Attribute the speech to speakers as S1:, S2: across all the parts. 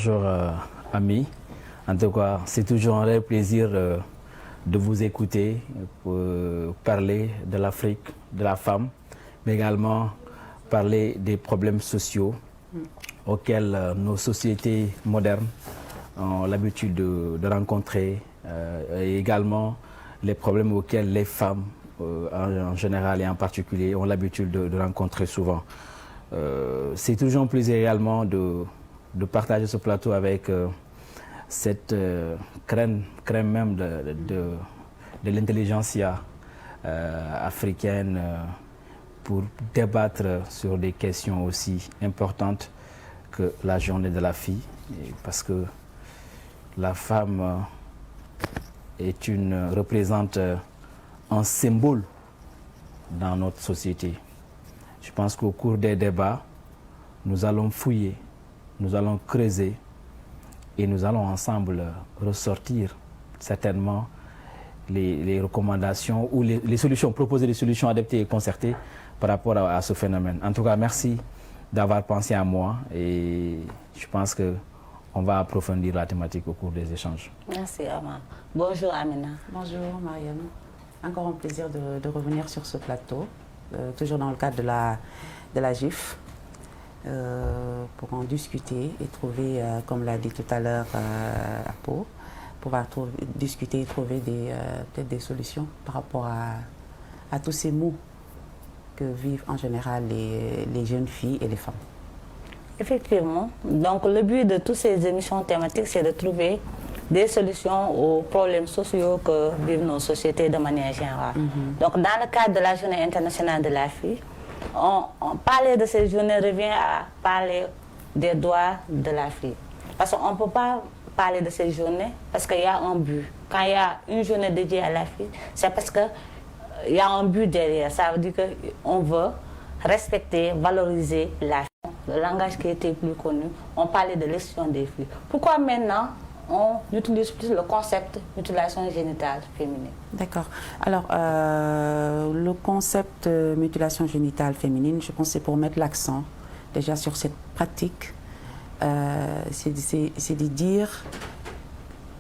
S1: Bonjour amis, en tout cas c'est toujours un réel plaisir de vous écouter pour parler de l'Afrique, de la femme, mais également parler des problèmes sociaux auxquels nos sociétés modernes ont l'habitude de rencontrer et également les problèmes auxquels les femmes en général et en particulier ont l'habitude de rencontrer souvent. C'est toujours un plaisir également de partager ce plateau avec cette crème même de l'intelligentsia africaine pour débattre sur des questions aussi importantes que la journée de la fille, parce que la femme représente un symbole dans notre société. Je pense qu'au cours des débats, nous allons fouiller, nous allons creuser et nous allons ensemble ressortir certainement les recommandations ou les solutions, proposer des solutions adaptées et concertées par rapport à ce phénomène. En tout cas, merci d'avoir pensé à moi et je pense qu'on va approfondir la thématique au cours des échanges.
S2: Merci Omar. Bonjour Amina.
S3: Bonjour Mariam. Encore un plaisir de revenir sur ce plateau, toujours dans le cadre de la GIF, pour en discuter et trouver, comme l'a dit tout à l'heure Apo, pouvoir discuter et trouver peut-être des solutions par rapport à tous ces maux que vivent en général les jeunes filles et les femmes.
S2: Effectivement. Donc le but de toutes ces émissions thématiques, c'est de trouver des solutions aux problèmes sociaux que vivent nos sociétés de manière générale. Donc dans le cadre de la Journée internationale de la fille, parler de cette journée revient à parler des droits de la fille. Parce qu'on ne peut pas parler de cette journée parce qu'il y a un but. Quand il y a une journée dédiée à la fille, c'est parce qu'il y a un but derrière. Ça veut dire qu'on veut respecter, valoriser la fille. Le langage qui était plus connu, on parlait de l'excision des filles. Pourquoi maintenant on utilise plus le concept mutilation génitale féminine?
S3: D'accord. Alors, le concept mutilation génitale féminine, je pense que c'est pour mettre l'accent déjà sur cette pratique. C'est de dire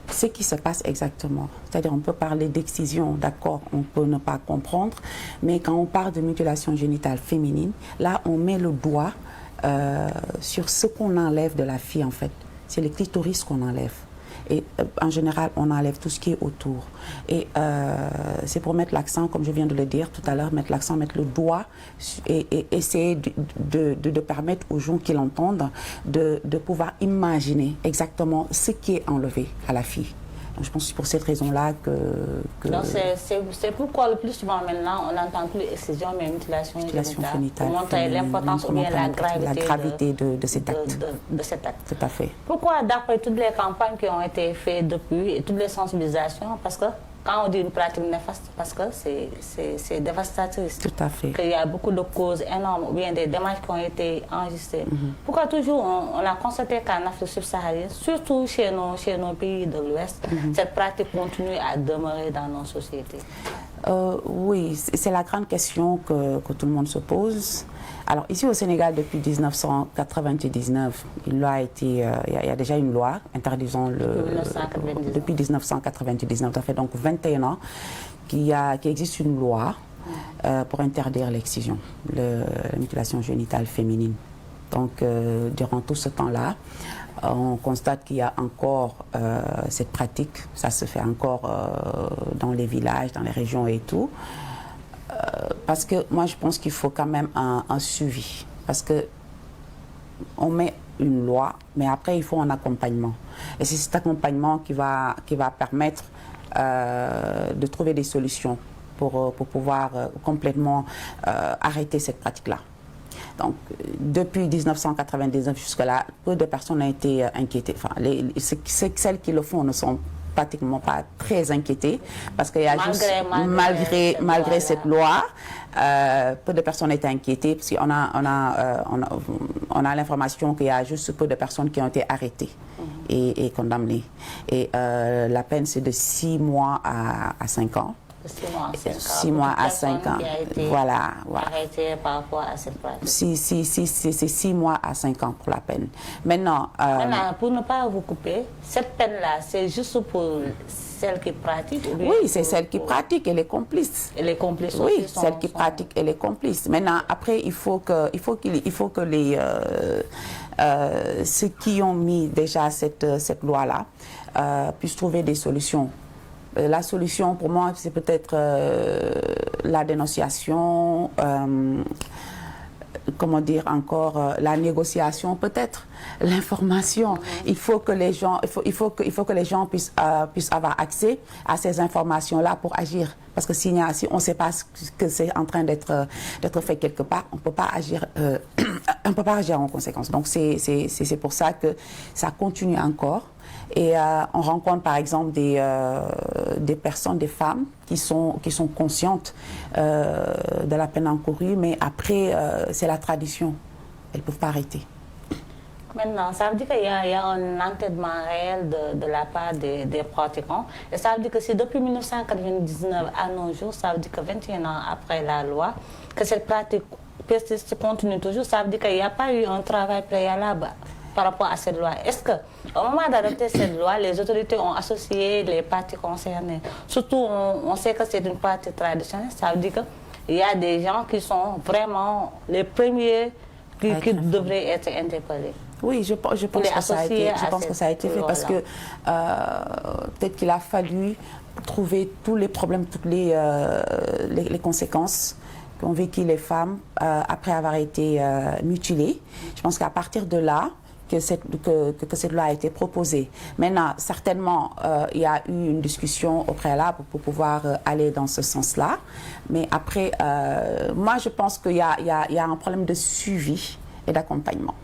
S3: ce qui se passe exactement. C'est-à-dire on peut parler d'excision, d'accord, on peut ne pas comprendre, mais quand on parle de mutilation génitale féminine, là on met le doigt sur ce qu'on enlève de la fille en fait. C'est le clitoris qu'on enlève. Et en général, on enlève tout ce qui est autour. Et c'est pour mettre l'accent, comme je viens de le dire tout à l'heure, mettre l'accent, mettre le doigt et essayer de permettre aux gens qui l'entendent de pouvoir imaginer exactement ce qui est enlevé à la fille. Donc, je pense que c'est pour cette raison-là que...
S2: Donc c'est pourquoi le plus souvent maintenant, on n'entend plus excision, mais mutilation génitale. Pour montrer l'importance ou bien la gravité
S3: de cet acte.
S2: De cet acte.
S3: Tout à fait.
S2: Pourquoi, d'après toutes les campagnes qui ont été faites depuis et toutes les sensibilisations, parce que quand on dit une pratique néfaste, parce que c'est dévastatrice.
S3: Tout à fait.
S2: Qu'il y a beaucoup de causes énormes ou bien des démarches qui ont été enregistrées. Pourquoi toujours on a constaté qu'en Afrique subsaharienne, surtout chez nos pays de l'Ouest, cette pratique continue à demeurer dans nos sociétés?
S3: Oui, c'est la grande question que tout le monde se pose. Alors ici au Sénégal, depuis 1999, il y a déjà une loi interdisant depuis 1999, ça fait donc 21 ans qu'il existe une loi pour interdire l'excision, la mutilation génitale féminine. Donc durant tout ce temps-là, on constate qu'il y a encore cette pratique, ça se fait encore dans les villages, dans les régions et tout. Parce que moi je pense qu'il faut quand même un suivi, parce que on met une loi, mais après il faut un accompagnement. Et c'est cet accompagnement qui va permettre de trouver des solutions pour pouvoir complètement arrêter cette pratique-là. Donc, depuis 1999 jusque-là, peu de personnes ont été inquiétées. Enfin, celles qui le font ne sont pratiquement pas très inquiétées parce qu'il y a malgré cette loi, peu de personnes étaient inquiétées parce qu'on a l'information qu'il y a juste peu de personnes qui ont été arrêtées et condamnées. Et la peine c'est de 6 mois à 5 ans.
S2: De
S3: 6 mois à 5 ans.
S2: Qui a été
S3: voilà.
S2: arrêté par rapport à cette pratique.
S3: Si, c'est 6 mois à 5 ans pour la peine. Maintenant,
S2: pour ne pas vous couper, cette peine-là, c'est juste pour celle qui pratique?
S3: Oui, c'est celle qui pratique, elle est complice.
S2: Elle est complice aussi.
S3: Oui, celle qui pratique, elle est complice. Maintenant, après, il faut que les ceux qui ont mis déjà cette loi-là puissent trouver des solutions. La solution, pour moi, c'est peut-être la dénonciation, comment dire encore, la négociation peut-être, l'information. Il faut que les gens, il faut que les gens puissent avoir accès à ces informations-là pour agir. Parce que si on ne sait pas ce que c'est en train d'être fait quelque part, on ne peut pas agir, on peut pas agir en conséquence. Donc c'est pour ça que ça continue encore. Et on rencontre par exemple des personnes, des femmes qui sont conscientes de la peine encourue, mais après c'est la tradition, elles ne peuvent pas arrêter.
S2: Maintenant, ça veut dire qu'il y a un entêtement réel de la part des pratiquants. Et ça veut dire que si depuis 1999 à nos jours, ça veut dire que 21 ans après la loi, que cette pratique persiste, continue toujours, ça veut dire qu'il n'y a pas eu un travail préalable par rapport à cette loi. Est-ce qu'au moment d'adopter cette loi, les autorités ont associé les parties concernées? Surtout, on sait que c'est une pratique traditionnelle, ça veut dire qu'il y a des gens qui sont vraiment les premiers qui devraient être interpellés.
S3: Oui, je pense que ça a été fait parce que peut-être qu'il a fallu trouver tous les problèmes, toutes les conséquences qu'ont vécu les femmes après avoir été mutilées. Je pense qu'à partir de là, que cette loi a été proposée. Maintenant, certainement, il y a eu une discussion au préalable pour pouvoir aller dans ce sens-là. Mais après, moi, je pense qu'il y a un problème de suivi et d'accompagnement.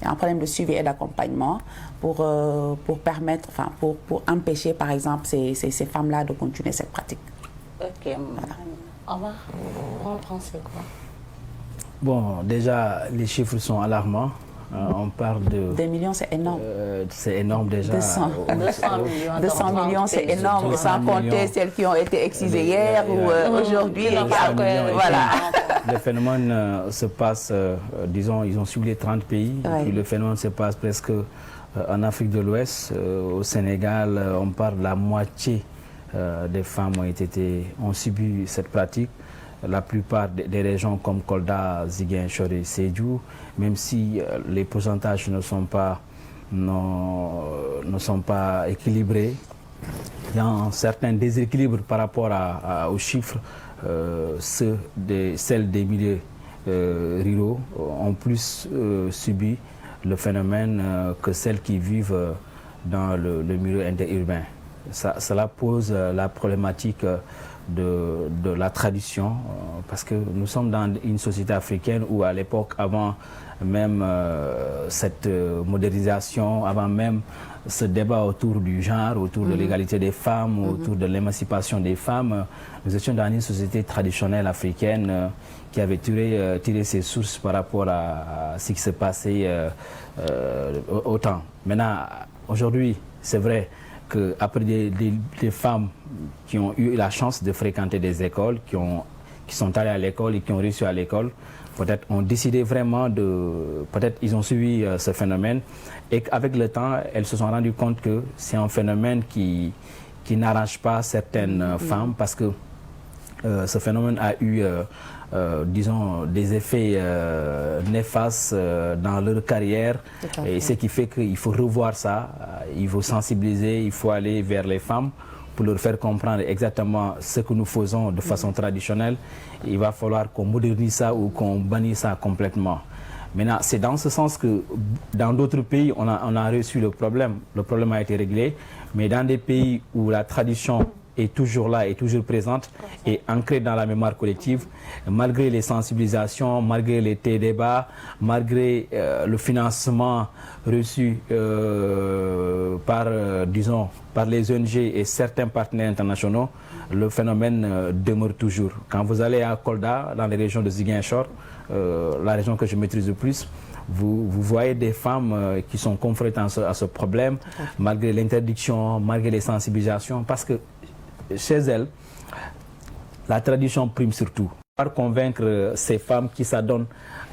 S3: Il y a un problème de suivi et d'accompagnement pour permettre, enfin, pour empêcher, par exemple, ces femmes-là de continuer cette pratique.
S2: Ok. Voilà. Omar, on pense quoi?
S1: Bon, déjà, les chiffres sont alarmants. On parle de...
S3: 2 millions, c'est énorme.
S1: C'est énorme déjà.
S3: 200 millions, c'est énorme. Sans compter celles qui ont été excisées hier ou aujourd'hui.
S1: Voilà. Le phénomène se passe, disons, ils ont ciblé 30 pays. Et puis le phénomène se passe presque en Afrique de l'Ouest. Au Sénégal, on parle de la moitié des femmes ont subi cette pratique. La plupart des régions comme Kolda, Ziguinchor et Sédhiou, même si les pourcentages ne sont pas équilibrés, il y a un certain déséquilibre par rapport aux chiffres. Celles des milieux ruraux ont plus subi le phénomène que celles qui vivent dans le milieu interurbain. Cela pose la problématique de la tradition, parce que nous sommes dans une société africaine où à l'époque, avant même cette modernisation, avant même ce débat autour du genre, autour de l'égalité des femmes, autour de l'émancipation des femmes, nous étions dans une société traditionnelle africaine qui avait tiré ses sources par rapport à ce qui se passait au temps. Maintenant, aujourd'hui, c'est vrai qu'après des femmes qui ont eu la chance de fréquenter des écoles, qui sont allées à l'école et qui ont réussi à l'école, peut-être ont décidé vraiment peut-être ils ont suivi ce phénomène et qu'avec le temps, elles se sont rendues compte que c'est un phénomène qui n'arrange pas certaines femmes parce que ce phénomène a eu, disons, des effets néfastes dans leur carrière. Et ce qui fait qu'il faut revoir ça, il faut sensibiliser, il faut aller vers les femmes pour leur faire comprendre exactement ce que nous faisons de façon traditionnelle. Il va falloir qu'on modernise ça ou qu'on bannisse ça complètement. Maintenant, c'est dans ce sens que dans d'autres pays, on a reçu le problème. Le problème a été réglé, mais dans des pays où la tradition est toujours là, est toujours présente et ancrée dans la mémoire collective, malgré les sensibilisations, malgré les débats, malgré le financement reçu par les ONG et certains partenaires internationaux, le phénomène demeure toujours. Quand vous allez à Kolda, dans les régions de Ziguinchor, la région que je maîtrise le plus, vous voyez des femmes qui sont confrontées à ce problème, malgré l'interdiction, malgré les sensibilisations, parce que chez elles, la tradition prime surtout. Pour convaincre ces femmes qui s'adonnent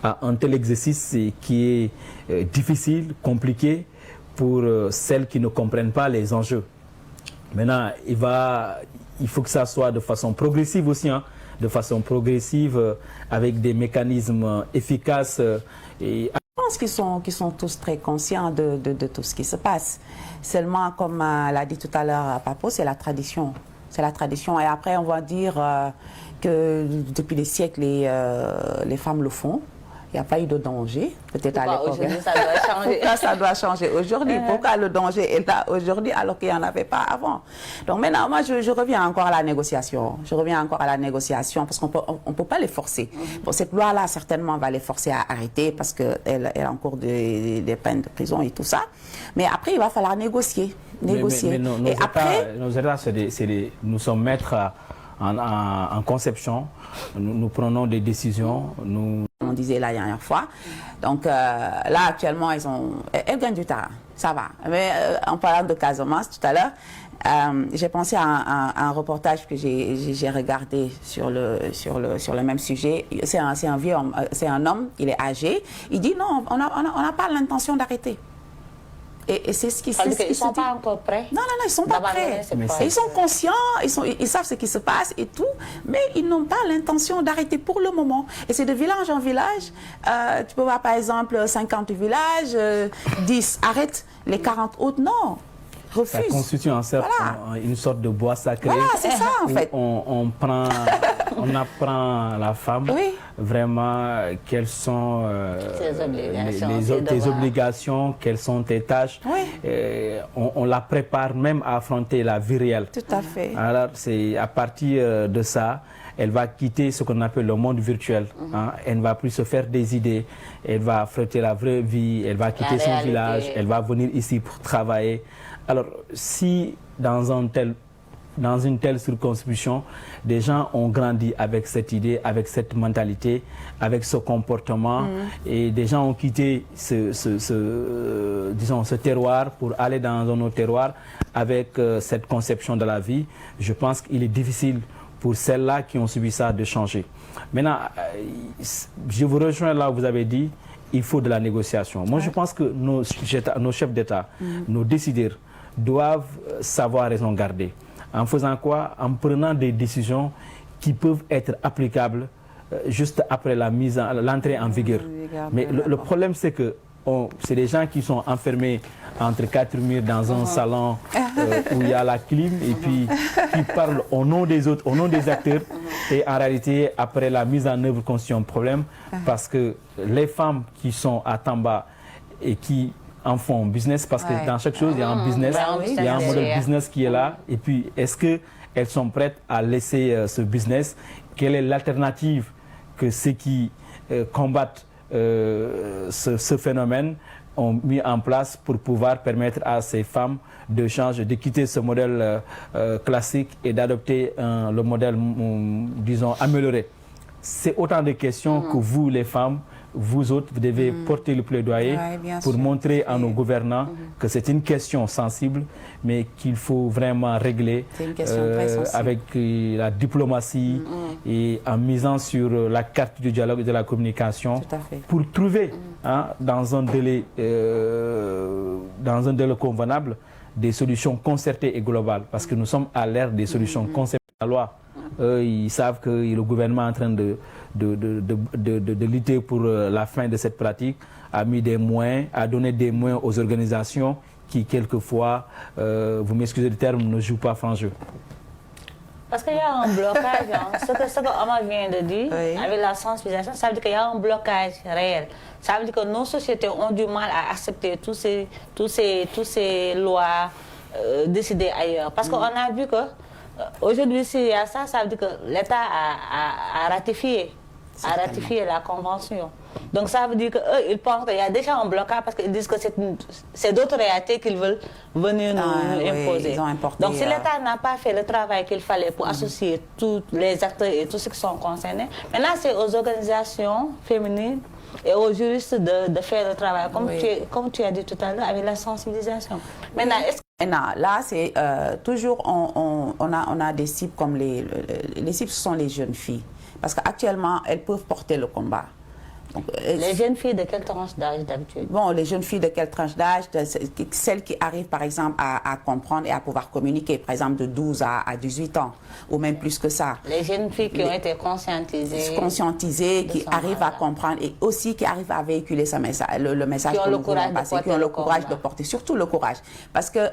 S1: à un tel exercice qui est difficile, compliqué pour celles qui ne comprennent pas les enjeux. Maintenant, il faut que ça soit de façon progressive aussi, hein, de façon progressive, avec des mécanismes efficaces.
S3: Je pense qu'ils sont tous très conscients de tout ce qui se passe. Seulement, comme l'a dit tout à l'heure Papo, c'est la tradition. C'est la tradition. Et après, on va dire que depuis des siècles, les femmes le font. Il n'y a pas eu de danger, peut-être à l'époque.
S2: Aujourd'hui, ça doit changer.
S3: Pourquoi ça doit changer aujourd'hui? Pourquoi le danger est là aujourd'hui alors qu'il n'y en avait pas avant? Donc maintenant, moi, je reviens encore à la négociation. Je reviens encore à la négociation parce qu'on ne peut pas les forcer. Bon, cette loi-là, certainement, va les forcer à arrêter parce qu'elle encourt des peines de prison et tout ça. Mais après, il va falloir négocier. Mais
S1: nos États, nous sommes maîtres en conception. Nous prenons des décisions.
S3: On disait la dernière fois. Donc là, actuellement, elles gagnent du temps. Ça va. Mais en parlant de Casamance tout à l'heure, j'ai pensé à un reportage que j'ai regardé sur le même sujet. C'est un homme, il est âgé. Il dit non, on n'a pas l'intention d'arrêter. Et c'est ce qui se dit.
S2: Ils ne sont pas encore prêts.
S3: Non, ils ne sont pas prêts. Ils sont conscients, ils savent ce qui se passe et tout, mais ils n'ont pas l'intention d'arrêter pour le moment. Et c'est de village en village. Tu peux voir par exemple 50 villages, 10 arrêtent, les 40 autres non. Refusent.
S1: Ça constitue une sorte de bois sacré.
S3: Voilà, c'est ça en fait.
S1: On apprend à la femme vraiment quelles sont tes obligations, quelles sont tes tâches. On la prépare même à affronter la vie réelle.
S3: Tout à fait.
S1: Alors c'est à partir de ça, elle va quitter ce qu'on appelle le monde virtuel. Hein. Elle ne va plus se faire des idées. Elle va affronter la vraie vie. Elle va quitter son village. Elle va venir ici pour travailler. Alors, si dans une telle circonscription, des gens ont grandi avec cette idée, avec cette mentalité, avec ce comportement, et des gens ont quitté ce terroir pour aller dans un autre terroir avec cette conception de la vie, je pense qu'il est difficile pour celles-là qui ont subi ça de changer. Maintenant, je vous rejoins là où vous avez dit, il faut de la négociation. Moi, je pense que nos chefs d'État, nos décideurs, doivent savoir raison garder. En faisant quoi? En prenant des décisions qui peuvent être applicables juste après l'entrée en vigueur. Mais le problème, c'est que c'est des gens qui sont enfermés entre quatre murs dans un salon où il y a la clim et puis qui parlent au nom des autres, au nom des acteurs. Et en réalité, après la mise en œuvre, constitue un problème parce que les femmes qui sont à Tamba et qui en font business, parce que dans chaque chose, il y a un business, il y a un modèle business qui est là. Et puis, est-ce qu'elles sont prêtes à laisser ce business? Quelle est l'alternative que ceux qui combattent ce phénomène ont mis en place pour pouvoir permettre à ces femmes de changer, de quitter ce modèle classique et d'adopter le modèle, disons, amélioré? C'est autant de questions que vous, les femmes, vous autres, vous devez porter le plaidoyer pour montrer à nos gouvernants que c'est une question sensible, mais qu'il faut vraiment régler avec la diplomatie et en misant sur la carte du dialogue et de la communication pour trouver dans un délai convenable des solutions concertées et globales, parce que nous sommes à l'ère des solutions concertées. La loi, ils savent que le gouvernement est en train de lutter pour la fin de cette pratique, a mis des moyens, a donné des moyens aux organisations qui, quelquefois, vous m'excusez le terme, ne jouent pas franc jeu.
S2: Parce qu'il y a un blocage, ce que Omar vient de dire, avec la sensibilisation, ça veut dire qu'il y a un blocage réel. Ça veut dire que nos sociétés ont du mal à accepter tous ces lois décidées ailleurs. Parce qu'on a vu que aujourd'hui, s'il y a ça, ça veut dire que l'État a ratifié la convention. Donc ça veut dire qu'eux, ils pensent qu'il y a déjà un blocage parce qu'ils disent que c'est d'autres réalités qu'ils veulent venir nous imposer. Donc si l'État n'a pas fait le travail qu'il fallait pour associer tous les acteurs et tous ceux qui sont concernés, maintenant c'est aux organisations féminines et aux juristes de faire le travail, comme tu as dit tout à l'heure, avec la sensibilisation. Maintenant, est-ce
S3: Maintenant, là, c'est toujours, on a des cibles comme les cibles, ce sont les jeunes filles. Parce qu'actuellement, elles peuvent porter le combat. Donc,
S2: les jeunes filles de quelle tranche d'âge d'habitude?
S3: Bon, les jeunes filles de quelle tranche d'âge? Celles qui arrivent, par exemple, à comprendre et à pouvoir communiquer, par exemple, de 12 à 18 ans, ou même plus que ça.
S2: Les jeunes filles qui ont été conscientisées,
S3: qui arrivent à comprendre et aussi qui arrivent à véhiculer le message
S2: que nous voulons passer,
S3: qui ont le courage de porter, surtout le courage. Parce que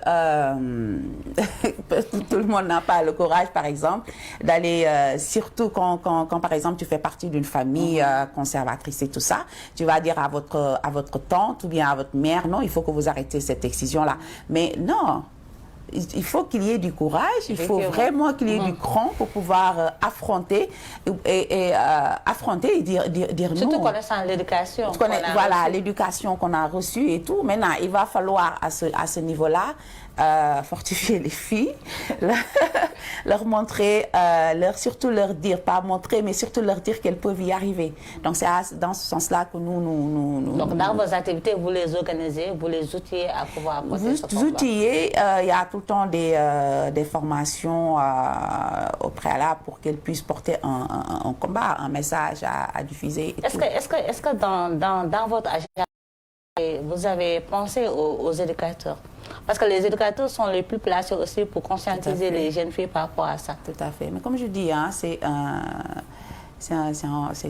S3: tout le monde n'a pas le courage, par exemple, d'aller, surtout quand, par exemple, tu fais partie d'une famille conservatrice et tout ça, tu vas dire à votre tante ou bien à votre mère, non, il faut que vous arrêtez cette excision-là. Mais non, il faut qu'il y ait du courage, il faut vraiment qu'il y ait du cran pour pouvoir affronter et dire non.
S2: Surtout connaissant l'éducation.
S3: Voilà, l'éducation qu'on a reçue et tout. Maintenant, il va falloir à ce niveau-là fortifier les filles, leur montrer, surtout leur dire, pas montrer, mais surtout leur dire qu'elles peuvent y arriver. Donc c'est dans ce sens-là que nous...
S2: Donc dans vos activités, vous les organisez, vous les outillez à pouvoir apporter ce combat.
S3: Outillez, il y a tout le temps des formations au préalable pour qu'elles puissent porter un combat, un message à diffuser.
S2: Est-ce que dans votre agenda, vous avez pensé aux éducateurs? Parce que les éducateurs sont les plus placés aussi pour conscientiser les jeunes filles par rapport à ça.
S3: Tout à fait. Mais comme je dis, hein, c'est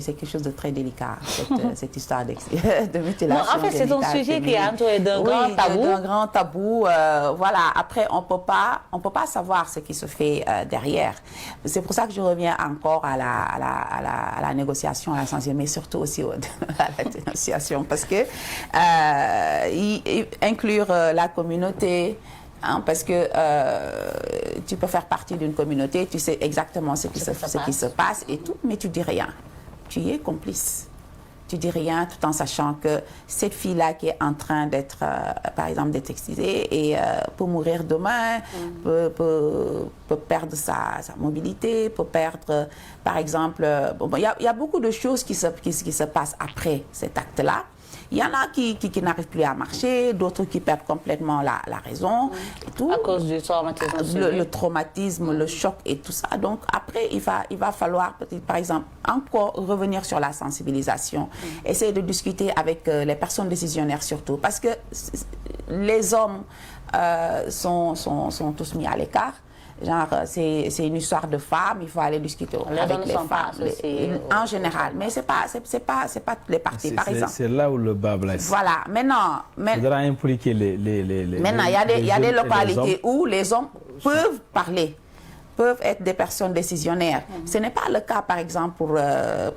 S3: quelque chose de très délicat, cette histoire de mutilation.
S2: Non, en fait, c'est un sujet qui est entouré d'un grand tabou.
S3: D'un grand tabou. Voilà. Après, on peut pas savoir ce qui se fait derrière. C'est pour ça que je reviens encore à la négociation, à la sensibilisation, mais surtout aussi à la dénonciation, parce que inclure la communauté. Hein, parce que tu peux faire partie d'une communauté, tu sais exactement ce qui se passe et tout, mais tu dis rien. Tu y es complice. Tu dis rien tout en sachant que cette fille-là qui est en train d'être, par exemple, d'être excisée et peut mourir demain, peut perdre sa mobilité, peut perdre, par exemple, il y a beaucoup de choses qui se passent après cet acte-là. Il y en a qui n'arrivent plus à marcher, d'autres qui perdent complètement la raison. Et tout.
S2: À cause du traumatisme.
S3: Le traumatisme, le choc et tout ça. Donc après, il va falloir, par exemple, encore revenir sur la sensibilisation. Essayer de discuter avec les personnes décisionnaires surtout. Parce que les hommes sont tous mis à l'écart. Genre, c'est une histoire de femmes, il faut aller discuter avec les femmes, en général. Mais c'est pas toutes les parties, par exemple.
S1: C'est là où le bas blesse.
S3: Voilà, maintenant...
S1: Il faudra impliquer les
S3: maintenant, il y a des localités où les hommes peuvent parler, peuvent être des personnes décisionnaires. Ce n'est pas le cas, par exemple,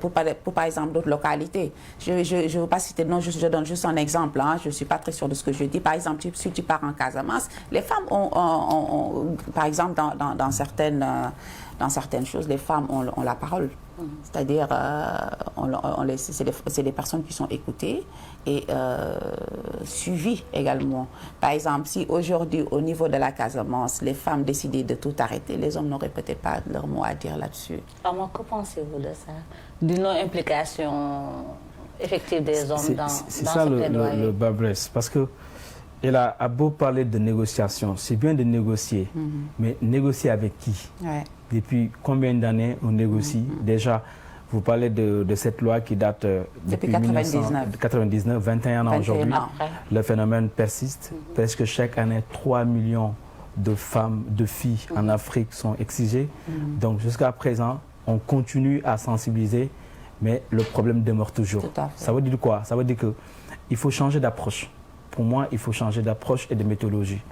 S3: pour par exemple, d'autres localités. Je ne veux pas citer de nom, je donne juste un exemple. Hein, je ne suis pas très sûre de ce que je dis. Par exemple, si tu pars en Casamance, les femmes ont par exemple, dans certaines choses, les femmes ont la parole. C'est-à-dire, c'est des personnes qui sont écoutées et suivies également. Par exemple, si aujourd'hui, au niveau de la Casamance, les femmes décidaient de tout arrêter, les hommes n'auraient peut-être pas leur mot à dire là-dessus.
S2: Alors, que pensez-vous de ça? D'une non-implication effective des hommes dans
S1: c'est ça le bas blesse. Parce que elle a beau parler de négociation, c'est bien de négocier, mais négocier avec qui? Depuis combien d'années on négocie? Déjà, vous parlez de cette loi qui date depuis 1999, 21 ans aujourd'hui. Le phénomène persiste. Presque chaque année, 3 millions de femmes, de filles en Afrique sont excisées. Donc jusqu'à présent, on continue à sensibiliser, mais le problème demeure toujours. Ça veut dire quoi? Ça veut dire qu'il faut changer d'approche. Pour moi, il faut changer d'approche et de méthodologie.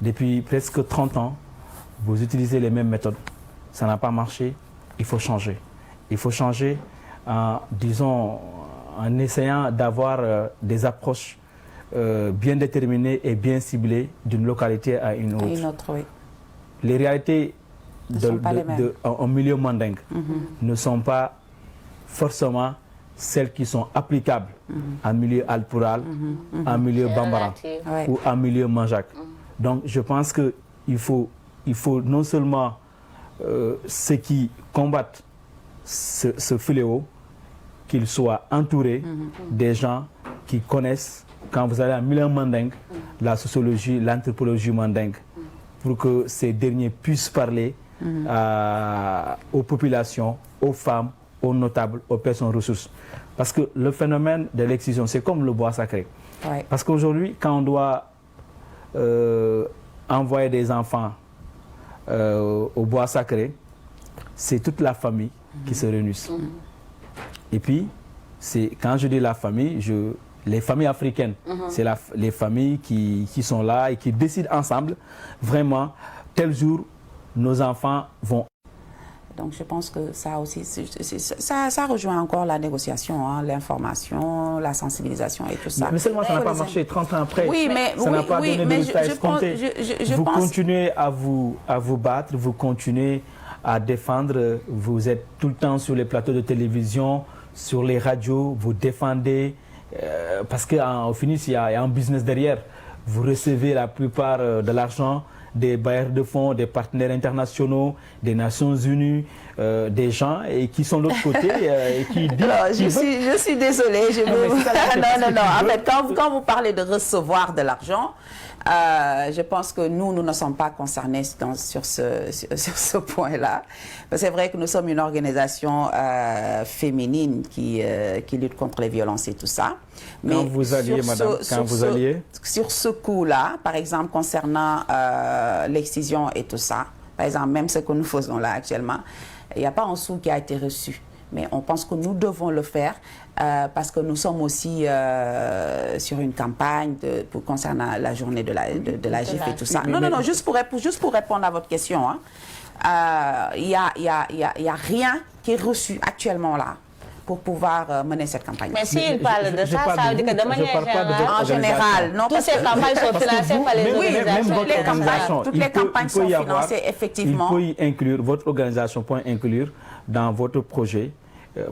S1: Depuis presque 30 ans, vous utilisez les mêmes méthodes. Ça n'a pas marché, il faut changer. Il faut changer, disons, en essayant d'avoir des approches bien déterminées et bien ciblées d'une localité à une autre. Les réalités en milieu mandingue ne sont pas forcément celles qui sont applicables en milieu alpural, en milieu bambara ou en milieu manjac. Donc je pense qu'il faut non seulement ceux qui combattent ce fléau, qu'ils soient entourés des gens qui connaissent, quand vous allez à milieu mandingue, la sociologie, l'anthropologie mandingue, pour que ces derniers puissent parler aux populations, aux femmes, aux notables, aux personnes ressources. Parce que le phénomène de l'excision, c'est comme le bois sacré.
S3: Ouais.
S1: Parce qu'aujourd'hui, quand on doit envoyer des enfants au bois sacré, c'est toute la famille qui se réunissent. Et puis, quand je dis la famille, les familles africaines, c'est les familles qui sont là et qui décident ensemble, vraiment, tel jour, nos enfants vont.
S3: Donc je pense que ça aussi, ça rejoint encore la négociation, hein, l'information, la sensibilisation et tout ça.
S1: Mais seulement ça n'a pas marché 30 ans après.
S3: Oui, mais
S1: ça n'a pas donné de résultats escomptés. Vous
S3: pense...
S1: continuez à vous battre, vous continuez à défendre, vous êtes tout le temps sur les plateaux de télévision, sur les radios, vous défendez, parce qu'au finish, il y a un business derrière. Vous recevez la plupart de l'argent des bailleurs de fonds, des partenaires internationaux, des Nations Unies, des gens et qui sont de l'autre côté et qui disent...
S3: Je suis désolée. Non. En fait, quand vous parlez de recevoir de l'argent, je pense que nous ne sommes pas concernés sur ce point-là. C'est vrai que nous sommes une organisation féminine qui lutte contre les violences et tout ça. Mais
S1: quand vous alliez, madame,
S3: sur ce coup-là, par exemple, concernant l'excision et tout ça, par exemple, même ce que nous faisons là actuellement, il n'y a pas un sou qui a été reçu. Mais on pense que nous devons le faire parce que nous sommes aussi sur une campagne concernant la journée de la GIF et tout ça. Non, juste pour répondre à votre question, il n'y a rien qui est reçu actuellement là pour pouvoir mener cette campagne.
S2: Mais s'il parle de ça, ça veut dire que de manière générale,
S3: en général, non,
S2: toutes ces campagnes sont financées par les organisations.
S3: Toutes les campagnes sont financées, effectivement.
S1: Il peut y inclure, votre organisation peut inclure dans votre projet,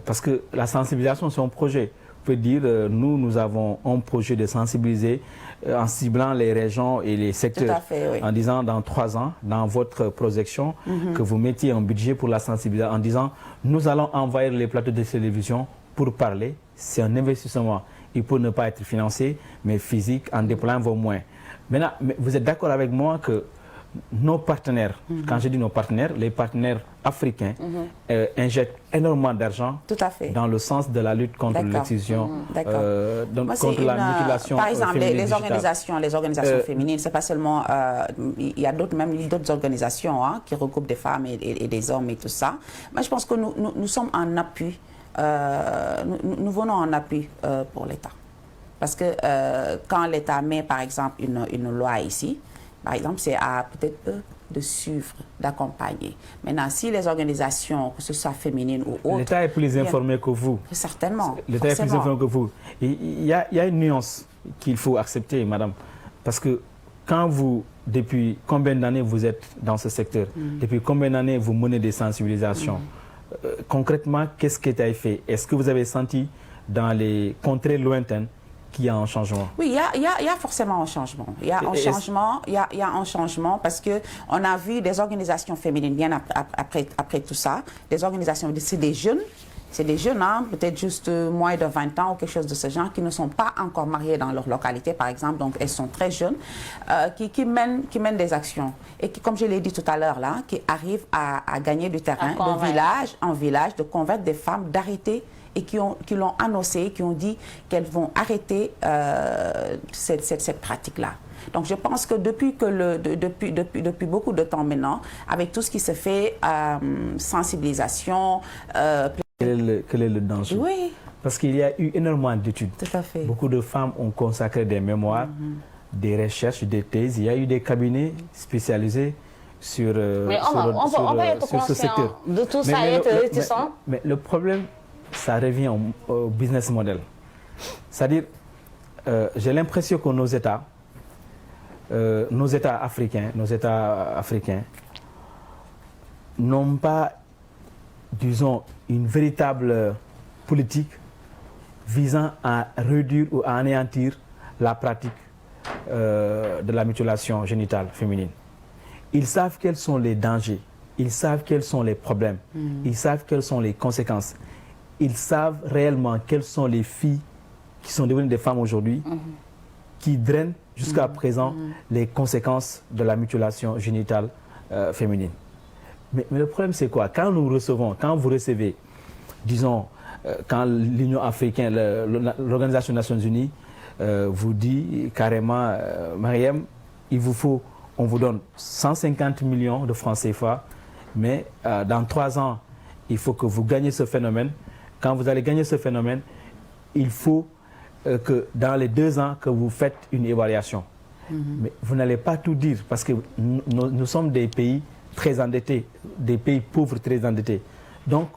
S1: parce que la sensibilisation, c'est un projet. Vous pouvez dire, nous avons un projet de sensibiliser en ciblant les régions et les secteurs. En disant, dans 3 ans, dans votre projection, que vous mettiez un budget pour la sensibilisation, en disant, nous allons envahir les plateaux de télévision pour parler. C'est un investissement. Il peut ne pas être financé, mais physique, en déployant vos moyens. Maintenant, vous êtes d'accord avec moi que nos partenaires, quand je dis nos partenaires, les partenaires africains injectent énormément d'argent dans le sens de la lutte contre l'excision, contre la mutilation.
S3: Par exemple, les organisations féminines, c'est pas seulement, il y a d'autres organisations qui regroupent des femmes et des hommes et tout ça. Mais je pense que nous sommes en appui, nous venons en appui pour l'État. Parce que quand l'État met par exemple une loi ici, par exemple, c'est à peut-être eux de suivre, d'accompagner. Maintenant, si les organisations, que ce soit féminines ou autres...
S1: L'État est plus informé que vous.
S3: Certainement.
S1: L'État est plus informé que vous. Il y a une nuance qu'il faut accepter, madame. Parce que depuis combien d'années vous êtes dans ce secteur? Depuis combien d'années vous menez des sensibilisations? Concrètement, qu'est-ce qui a été fait? Est-ce que vous avez senti dans les contrées lointaines qu'il y a un changement?
S3: Oui, il y a forcément un changement. Il y a un changement parce qu'on a vu des organisations féminines bien après tout ça. Des organisations, c'est des jeunes, peut-être juste moins de 20 ans ou quelque chose de ce genre, qui ne sont pas encore mariées dans leur localité, par exemple, donc elles sont très jeunes, qui mènent des actions et qui, comme je l'ai dit tout à l'heure là, qui arrivent à gagner du terrain de village en village, de convaincre des femmes d'arrêter et qui l'ont annoncé, qui ont dit qu'elles vont arrêter cette pratique-là. Donc je pense que depuis beaucoup de temps maintenant, avec tout ce qui se fait, sensibilisation...
S1: Quel est le danger?
S3: Oui.
S1: Parce qu'il y a eu énormément d'études.
S3: Tout à fait.
S1: Beaucoup de femmes ont consacré des mémoires, des recherches, des thèses. Il y a eu des cabinets spécialisés sur ce secteur.
S2: De tout ça et être réticent.
S1: Mais le problème, ça revient au business model. C'est-à-dire, j'ai l'impression que nos États africains n'ont pas, disons, une véritable politique visant à réduire ou à anéantir la pratique de la mutilation génitale féminine. Ils savent quels sont les dangers, ils savent quels sont les problèmes, ils savent quelles sont les conséquences. Ils savent réellement quelles sont les filles qui sont devenues des femmes aujourd'hui, qui drainent jusqu'à présent les conséquences de la mutilation génitale féminine. Mais le problème, c'est quoi? Quand nous recevons, quand vous recevez, disons, quand l'Union africaine, l'Organisation des Nations Unies vous dit carrément, Mariam, on vous donne 150 millions de francs CFA, mais dans 3 ans, il faut que vous gagnez ce phénomène. Quand vous allez gagner ce phénomène, il faut que dans les 2 ans, que vous faites une évaluation. Mais vous n'allez pas tout dire, parce que nous sommes des pays très endettés, des pays pauvres très endettés. Donc,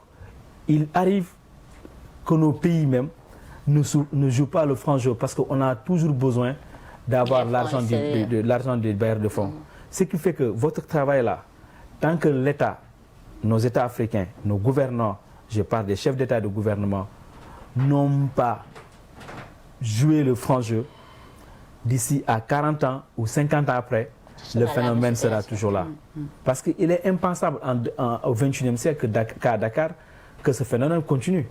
S1: il arrive que nos pays même ne jouent pas le franc jeu, parce qu'on a toujours besoin d'avoir l'argent des bailleurs de fonds. Ce qui fait que votre travail là, tant que l'État, nos États africains, nos gouvernants, je parle des chefs d'État et de gouvernement, n'ont pas joué le franc jeu, d'ici à 40 ans ou 50 ans après, le phénomène sera toujours là. Parce qu'il est impensable au XXIe siècle qu'à Dakar, que ce phénomène continue.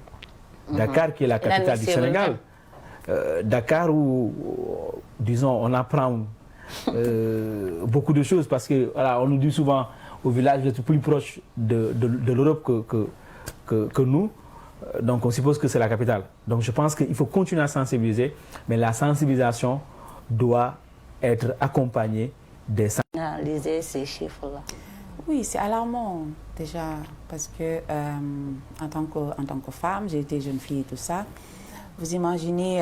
S1: Dakar qui est la capitale du Sénégal. Dakar où, disons, on apprend beaucoup de choses, parce que voilà, on nous dit souvent au village, vous êtes plus proche de l'Europe que nous. Donc on suppose que c'est la capitale. Donc je pense qu'il faut continuer à sensibiliser, mais la sensibilisation doit être accompagnée des...
S2: Analyser ces chiffres-là.
S3: Oui, c'est alarmant déjà, parce que en tant que femme, j'ai été jeune fille et tout ça. Vous imaginez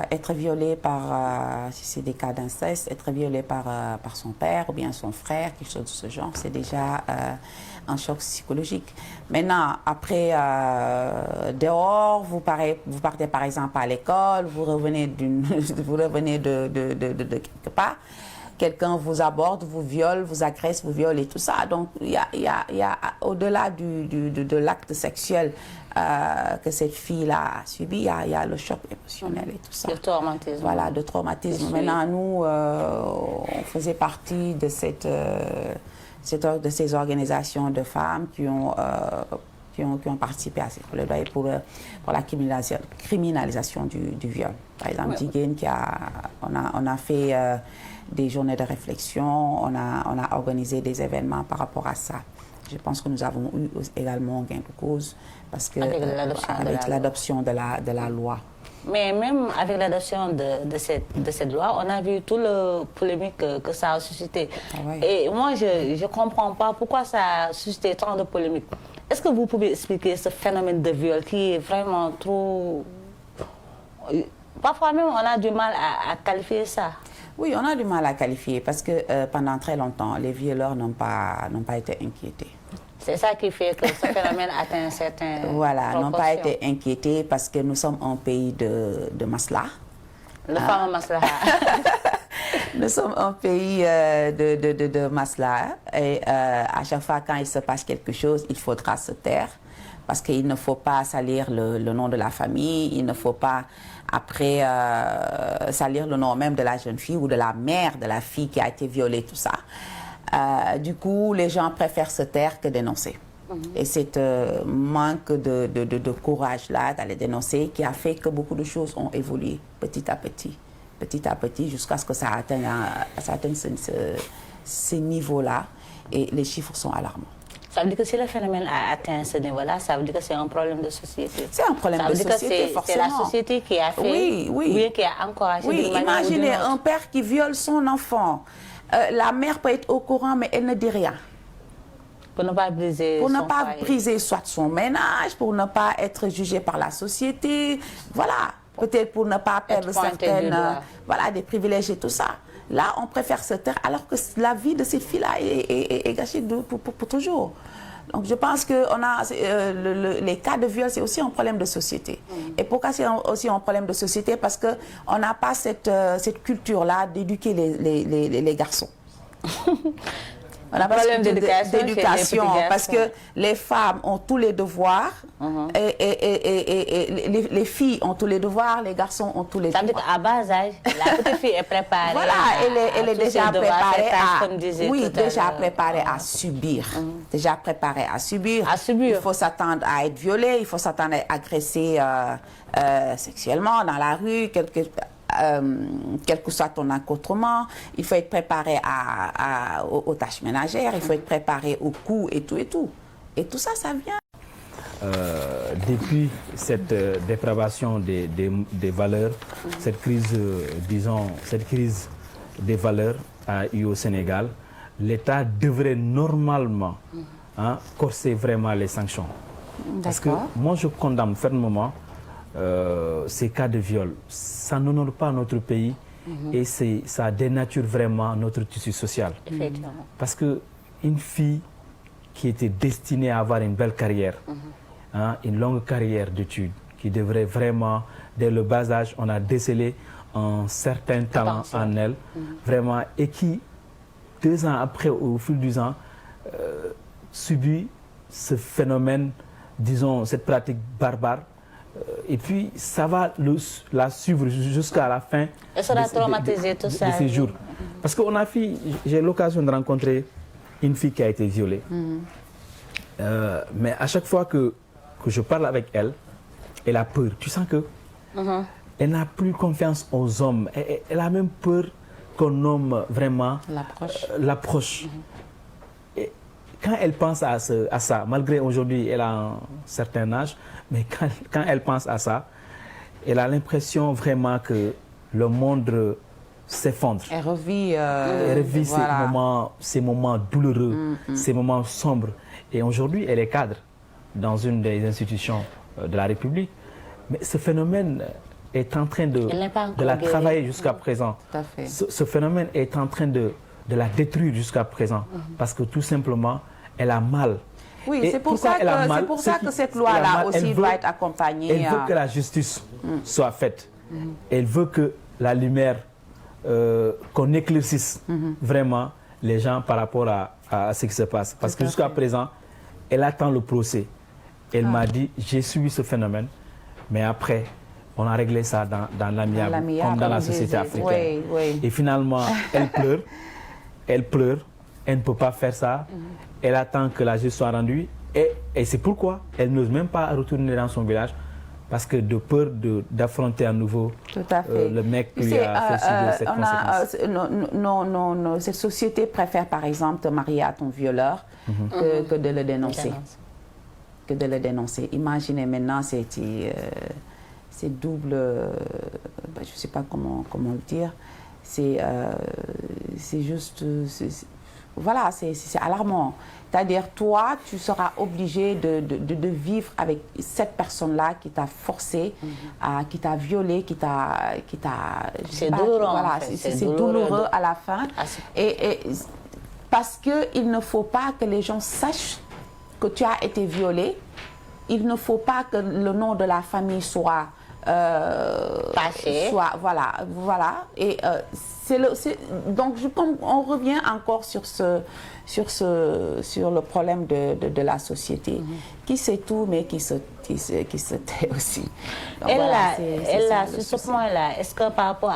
S3: être violée par, si c'est des cas d'inceste, être violée par son père ou bien son frère, quelque chose de ce genre, c'est déjà un choc psychologique. Maintenant, après, dehors, vous partez par exemple à l'école, vous revenez de quelque part, quelqu'un vous aborde, vous viole, vous agresse, vous viole et tout ça. Donc, il y a au-delà de l'acte sexuel que cette fille-là a subi, il y a le choc émotionnel et tout ça.
S2: Le traumatisme.
S3: Voilà, de traumatisme. Maintenant, nous, on faisait partie de ces organisations de femmes qui ont participé à ces plaidoyers pour la criminalisation du viol. Par exemple, Tiguen, on a fait des journées de réflexion, on a organisé des événements par rapport à ça. Je pense que nous avons eu également gain de cause, parce que avec l'adoption de la loi.
S2: Mais même avec l'adoption de cette loi, on a vu tout le polémique que ça a suscité.
S3: Ah ouais.
S2: Et moi, je ne comprends pas pourquoi ça a suscité tant de polémiques. Est-ce que vous pouvez expliquer ce phénomène de viol qui est vraiment trop... Parfois même, on a du mal à qualifier ça.
S3: Oui, on a du mal à qualifier, parce que pendant très longtemps, les violeurs n'ont pas été inquiétés.
S2: C'est ça qui fait que ce phénomène atteint un certain...
S3: Voilà, n'ont pas été inquiétés, parce que nous sommes un pays de masla.
S2: Le fameux masla.
S3: Nous sommes un pays de masla, et à chaque fois quand il se passe quelque chose, il faudra se taire, parce qu'il ne faut pas salir le nom de la famille, il ne faut pas après salir le nom même de la jeune fille ou de la mère de la fille qui a été violée, tout ça. Du coup, les gens préfèrent se taire que dénoncer. Et c'est manque de courage-là d'aller dénoncer qui a fait que beaucoup de choses ont évolué petit à petit, jusqu'à ce que ça atteigne ce niveau-là. Et les chiffres sont alarmants.
S2: Ça veut dire que si le phénomène a atteint ce niveau-là, ça veut dire que c'est un problème de société.
S3: C'est un problème de société, forcément.
S2: C'est la société qui a fait, ou bien qui a encouragé.
S3: Oui, imaginez un père qui viole son enfant. La mère peut être au courant, mais elle ne dit rien.
S2: Pour ne pas briser
S3: soit son ménage, pour ne pas être jugé par la société, voilà. Peut-être pour ne pas perdre des privilèges et tout ça. Là, on préfère se taire, alors que la vie de cette fille-là est gâchée pour toujours. Donc, je pense que les cas de viol, c'est aussi un problème de société. Et pourquoi c'est aussi un problème de société? Parce qu'on n'a pas cette culture-là d'éduquer les garçons. On a un problème d'éducation, parce que les femmes ont tous les devoirs, et les filles ont tous les devoirs, les garçons ont tous les devoirs.
S2: Ça veut dire qu'à bas âge, la petite fille est préparée.
S3: Voilà, elle est déjà préparée à subir. Déjà préparée à subir. Il faut s'attendre à être violée, il faut s'attendre à être agressée sexuellement dans la rue, quel que soit ton accoutrement, il faut être préparé aux tâches ménagères, il faut être préparé aux coups et tout et tout. Et tout ça, ça vient.
S1: Depuis cette dépravation des valeurs, cette crise, disons, cette crise des valeurs a eu au Sénégal, l'État devrait normalement corser vraiment les sanctions. Parce que moi, je condamne fermement ces cas de viol. Ça n'honore pas notre pays et ça dénature vraiment notre tissu social. Parce qu'une fille qui était destinée à avoir une belle carrière, une longue carrière d'études, qui devrait vraiment, dès le bas âge, on a décelé un certain talent en elle, vraiment, et qui, 2 ans après, au fil du temps, subit ce phénomène, disons, cette pratique barbare, et puis ça va la suivre jusqu'à la fin
S2: de
S1: ses jours. Parce qu'on a fait, j'ai l'occasion de rencontrer une fille qui a été violée, mais à chaque fois que je parle avec elle, elle a peur. Tu sens que elle n'a plus confiance aux hommes. Elle a même peur qu'un homme vraiment l'approche. Et quand elle pense à ça, malgré aujourd'hui elle a un certain âge, mais quand elle pense à ça, elle a l'impression vraiment que le monde s'effondre.
S3: Elle revit,
S1: ces moments douloureux, ces moments sombres. Et aujourd'hui, elle est cadre dans une des institutions de la République. Mais ce phénomène est en train de la travailler jusqu'à présent.
S3: Tout à fait.
S1: Ce phénomène est en train de la détruire jusqu'à présent. Parce que tout simplement, elle a mal.
S3: Oui, c'est pour ça que cette loi-là aussi doit être accompagnée.
S1: Elle veut que la justice soit faite. Elle veut que la lumière, qu'on éclaircisse vraiment les gens par rapport à ce qui se passe. Parce que jusqu'à présent, elle attend le procès. Elle m'a dit, j'ai suivi ce phénomène, mais après, on a réglé ça dans l'amiable, comme dans la société africaine. Et finalement, elle pleure, elle ne peut pas faire ça. Elle attend que la justice soit rendue. Et c'est pourquoi elle n'ose même pas retourner dans son village, parce que de peur d'affronter à nouveau le mec qui a fait subir cette conséquence.
S3: Cette société préfère par exemple te marier à ton violeur que de le dénoncer. Que de le dénoncer. Imaginez maintenant, c'est double, je ne sais pas comment le dire, c'est juste, voilà, c'est alarmant. C'est-à-dire, toi, tu seras obligé de vivre avec cette personne-là qui t'a forcé, qui t'a violé, qui t'a...
S2: C'est douloureux.
S3: Voilà, c'est douloureux à la fin. Et parce qu'il ne faut pas que les gens sachent que tu as été violé. Il ne faut pas que le nom de la famille soit... voilà. Et donc, on revient encore sur le problème de la société, qui sait tout, mais qui se tait aussi. Donc,
S2: sur ce point-là, est-ce que par rapport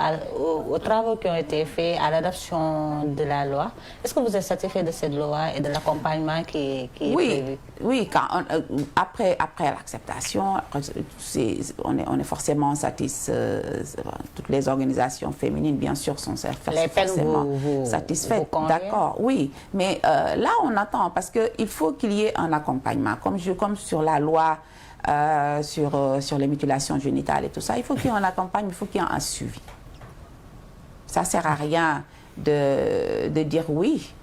S2: aux travaux qui ont été faits à l'adoption de la loi, est-ce que vous êtes satisfait de cette loi et de l'accompagnement qui est prévu?
S3: Oui, après l'acceptation, on est forcément satisfait. Toutes les organisations féminines, bien sûr, sont forcément satisfaites. D'accord, oui. Mais là, on attend, parce qu'il faut qu'il y ait un accompagnement. Comme sur la loi sur les mutilations génitales et tout ça, il faut qu'il y ait un accompagnement, il faut qu'il y ait un suivi. Ça ne sert à rien de dire oui,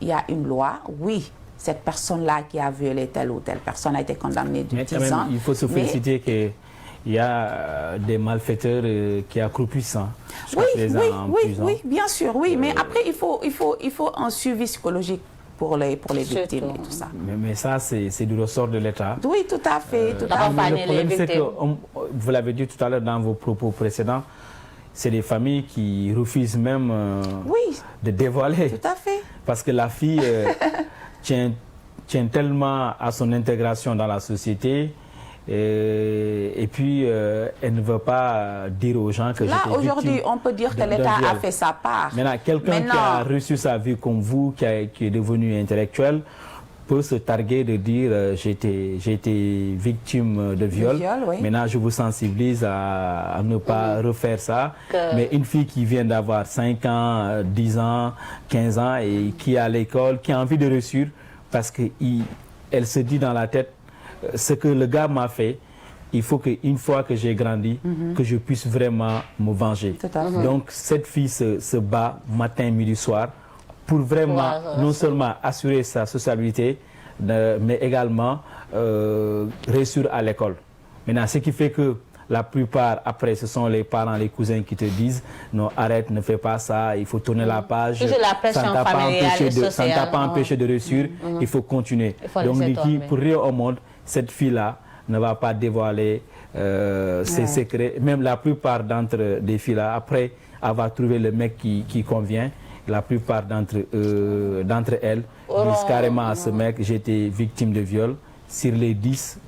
S3: il y a une loi, oui. Cette personne-là qui a violé telle ou telle personne a été condamnée de 10 ans.
S1: Il faut se féliciter qu'il y a des malfaiteurs qui accroupissent
S3: oui, bien sûr, oui. Mais après, il faut un suivi psychologique pour les victimes et tout ça.
S1: Mais ça, c'est du ressort de l'État.
S3: Oui, tout à fait.
S1: Le problème, c'est que, vous l'avez dit tout à l'heure dans vos propos précédents, c'est des familles qui refusent même de dévoiler.
S3: Tout à fait.
S1: Parce que la fille tient tellement à son intégration dans la société. Et puis, elle ne veut pas dire aux gens que j'étais victime.
S3: Là, aujourd'hui, on peut dire que l'État a fait sa part.
S1: Maintenant, quelqu'un qui a reçu sa vie comme vous, qui est devenu intellectuel, peut se targuer de dire j'ai été victime de viol.
S3: Oui.
S1: Maintenant, je vous sensibilise à ne pas refaire ça. Mais une fille qui vient d'avoir 5 ans, 10 ans, 15 ans et qui est à l'école, qui a envie de réussir parce qu'elle se dit dans la tête ce que le gars m'a fait. Il faut qu'une fois que j'ai grandi, que je puisse vraiment me venger. Donc, cette fille se bat matin, midi, soir pour vraiment non seulement assurer sa sociabilité, mais également réussir à l'école. Maintenant, ce qui fait que la plupart, après, ce sont les parents, les cousins qui te disent non, arrête, ne fais pas ça, il faut tourner la page. Ça ne t'a pas empêché de réussir, il faut continuer. Donc, pour rire au monde, cette fille-là ne va pas dévoiler ses secrets. Même la plupart d'entre des filles-là, après avoir trouvé le mec qui convient, la plupart d'entre elles disent carrément à ce mec, j'ai été victime de viol. Sur les 10,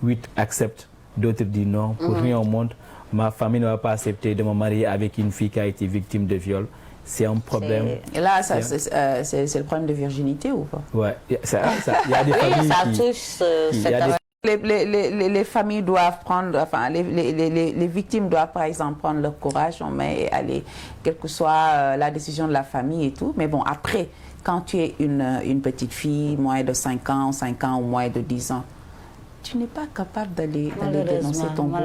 S1: 8 acceptent, d'autres disent non. Pour rien au monde, ma famille ne va pas accepter de me marier avec une fille qui a été victime de viol. C'est un problème.
S3: Et là, c'est le problème de virginité ou pas?
S1: Oui, il y a des familles
S3: les familles doivent prendre, enfin, les victimes doivent par exemple prendre leur courage en main et aller, quelle que soit la décision de la famille et tout. Mais bon, après, quand tu es une petite fille, moins de 5 ans ou moins de 10 ans, tu n'es pas capable d'aller dénoncer ton bourreau.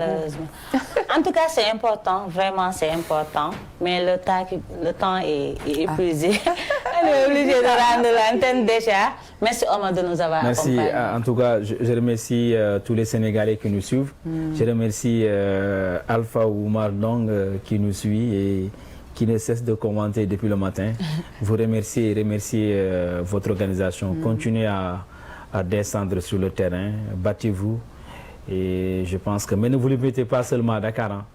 S2: En tout cas, c'est important, vraiment c'est important, mais le temps est épuisé. On est obligé de rendre l'antenne déjà. Merci Omar de nous avoir accompagnés.
S1: Merci. En tout cas, je remercie tous les Sénégalais qui nous suivent. Je remercie Alpha ou Oumar Ndong qui nous suit et qui ne cesse de commenter depuis le matin. Vous remerciez et remerciez votre organisation. Continuez à descendre sur le terrain, battez-vous. Et je pense que, mais ne vous limitez pas seulement à Dakar, hein.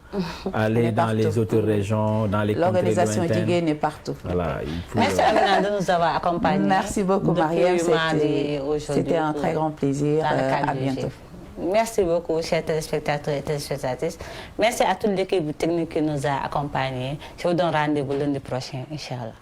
S1: Allez dans les autres régions, dans les contrées lointaines.
S3: L'organisation Jigéen est partout.
S1: Voilà,
S2: merci Amina de nous avoir accompagnés.
S3: Merci beaucoup Mariam, c'était un très grand plaisir. À bientôt.
S2: Merci beaucoup, chers téléspectateurs et téléspectatrices. Merci à toute l'équipe technique qui nous a accompagnés. Je vous donne rendez-vous lundi prochain, Inch'Allah.